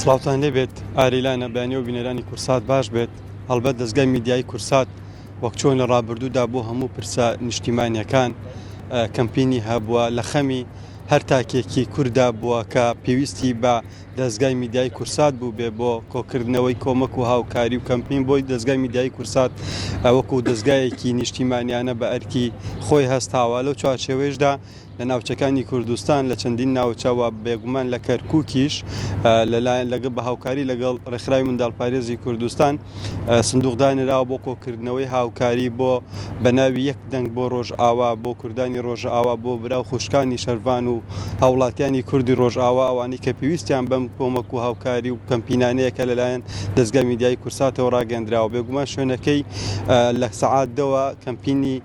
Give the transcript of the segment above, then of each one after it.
سڵاوتان لێبێت ئاریلانە بەیانی و بینەرانی کورسات باش بێت هەڵبەت دەستگای میدیایی کورسات وەک چۆن لە ڕابردوودا بۆ هەموو پرسە نیشتیمانیەکان کەمپینی هەبووە لە خەمی هەر تاکێکی کووردا بووە کە پێویستی بە دەستگای میدیایی کورسات بوو بێ بۆ کۆکردنەوەی کۆمەک و هاوکاری و کەمپین بۆی دەستگای میدیایی کورسات وەکو دەستگایەکی نیشتیمانیانە بە ئەرکی خۆی هەستاوە لەو چوارچێوەیەشدا لە ناوچەکانی کوردستان لە چەندین ناوچەوە بێگومان لە کەرکووکیش لەلایەن لەگەڵ بە هاوکاری لەگەڵ ڕێکخراوی منداڵپارێزی کوردستان سندوقدانراوە بۆ کۆکردنەوەی هاوکاری بۆ بەناوی یەک دەنگ بۆ ڕۆژئاوا بۆ کوردانی ڕۆژئاوا بۆ براو خوشکانی شەروان و هاوڵاتیانی کوردی ڕۆژئاوا ئەوانەی کە پێویستیان بەم کۆمەک و هاوکاری و کەمپینانەیە کە لەلایەن دەستگای میدیایی کورساتەوە ڕاگەندراوە بێگومان شوێنەکەی لە سەعاتدەوە کەمپینی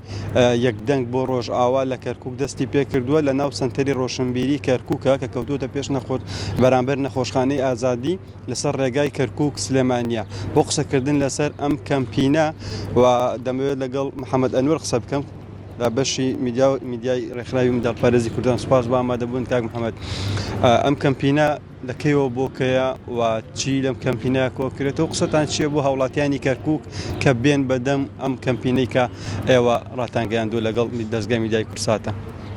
یەک دەنگ بۆ ڕۆژئاوا لە کەرکووک دەستی پێکردووە لە ناو سنتەری ڕۆشنبیری کەرکووکە کە کەوتوتە پێش بەرامبەر نەخۆشخانەی ئازادی لەسەر ڕێگای کەرکووک سلێمانیە بۆ قسەکردن لەسەر ئەم کەمپینە و دەمەوێت لەگەڵ محەممەد ئەنوەر قسە بکەم لە بەشی میدیای ڕێکخراوی منداڵپارێزی کوردستان سوپاس بە ئامادەبوون کاک محەممەد ئەم کەمپینە لەکەیەوە بۆکەیە و چی لەم کەمپینە کۆکرێتەوە قسەتان چییە بۆ هاوڵاتیانی کەرکووک کە بێن بەدەم ئەم کەمپینەی کە ئێوە ڕاتانگەیاندوو لەگەڵ دەستگای میدیای کورساتە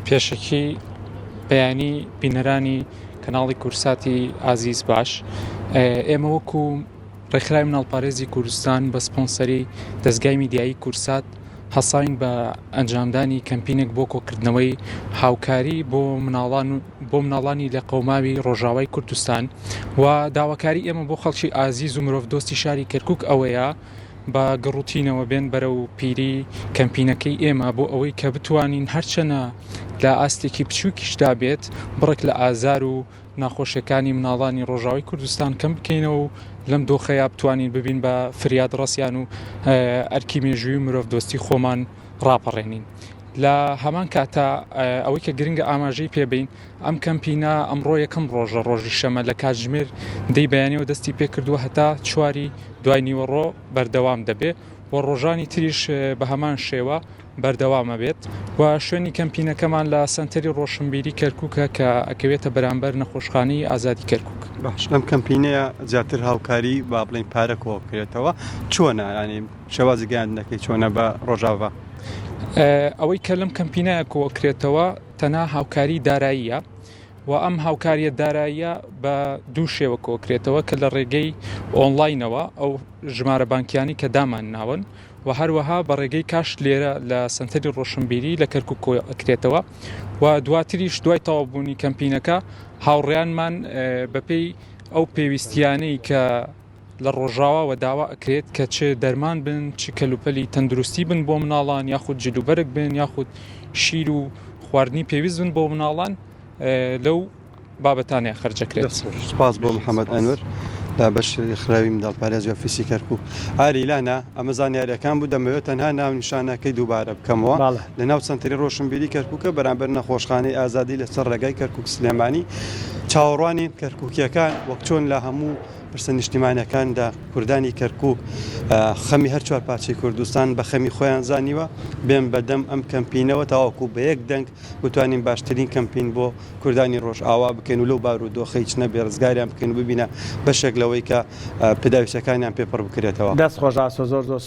پێشەکی بەیانی بینەرانی کەناڵی کورساتی ئازیز باش ئێمە وەکو ڕێکخراوی منداڵپارێزی کوردستان بە سپۆنسەری دەستگای میدیایی کورسات هەساین بە ئەنجامدانی کەمپینێک بۆ کۆکردنەوەی هاوکاری بۆ مناڵانی لە قەوماوی ڕۆژاوای کوردستان و داواکاری ئێمە بۆ خەڵکی ئازیز و مرۆڤ دۆستی شاری کەرکووک ئەوەیە بە گەڕوتینەوە بێن بەرە و پیری کەمپینەکەی ئێمە بۆ ئەوەی کە بتوانین هەرچەنە لە ئاستێکی بچووکیشدا بێت بڕێک لە ئازار و ناخۆشیەکانی مناڵانی ڕۆژاوای کوردستان کەم بکەینەوە و لەم دۆخەیە بتوانین ببین بە فریاد ڕاستیان و ئەرکی مێژووی و مرۆڤ دۆستی خۆمان ڕاپەڕێنین لە هەمان کاتە ئەوەی کە گرنگە ئاماژەی پێبین ئەم کەمپینە ئەمڕۆ یەکەم ڕۆژی شەمە لە کاتژمێر دەی بەیانیەوە دەستی پێکردووە هەتا چواری دوای نیوەڕۆ بەردەوام دەبێت و ڕۆژانی تریش بە هەمان شێوە بەردەوامە بێت و شوێنی کەمپینەکەمان لە سنتەری ڕۆشنبیری کەرکووکە کە ئەکەوێتە بەرامبەر نەخۆشخانەی ئازادی کەرکووک. باش ئەم کەمپینەیە زیاتر هاوکاری با بڵین پارە کۆ بکرێتەوە چۆنە ینی شێوازی گەیاندنەکەی چۆنە بە ڕۆژاوا ئەوەی کە لەم کەمپینەیە کۆکرێتەوە تەنها هاوکاری داراییە و ئەم هاوکاریە داراییە بە دوو شێوە کۆکرێتەوە کە لە ڕێگەی ئۆنلاینەوە ئەو ژمارە بانکیانی کە دامان ناون و هەروەها بە ڕێگەی کاش لێرە لە سنتەری ڕۆشنبیری لە کەرکووک کۆکرێتەوە و دواتریش دوای تەواوبوونی کەمپینەکە هاوڕێیانمان بەپێی ئەو پێویستیانەی کە لە ڕۆژاوا و داوا ئەکرێت کە چ دەرمان بن چ کەلوپەلی تەندروستی بن بۆ مناڵان یاخود جلوبەرگ بن یاخود شیر و خواردنی پێویست بن بۆ مناڵان لەو بابەتانەیە خەرجەکرێت. سپاس بۆ محەممەد ئەنوەر لە بەشی ڕێکخراوی منداڵپارێزی ئۆفیسی کەرکووک. ئاریلانە ئەمە زانیاریەکان بوو دەمەوێت تەنها ناو نیشانەکەی دووبارە بکەمەوە لە ناو سنتەری ڕۆشنبیری کەرکووکە بەرامبەر نەخۆشخانەی ئازادی لەسەر ڕێگای کەرکووک سلێمانی چاوەڕوانی کەرکووکیەکان وەک چۆن لە هەموو پرسە نیشتیمانەکاندا کوردانی کەرکووک خەمی هەر چوار پارچەی کوردستان بە خەمی خۆیان زانیوە بێن بەدەم ئەم کەمپینەوە تاواکو بە یەک دەنگ بتوانین باشترین کەمپین بۆ کوردانی ڕۆژئاوا بکەین و لەو بار و دۆخەی چنە بێڕزگاریان بکەین و ببینە بەشێک لەوەی کە پێداویستەکانیان پێپڕ بکرێتەوە. دەست خۆش زۆر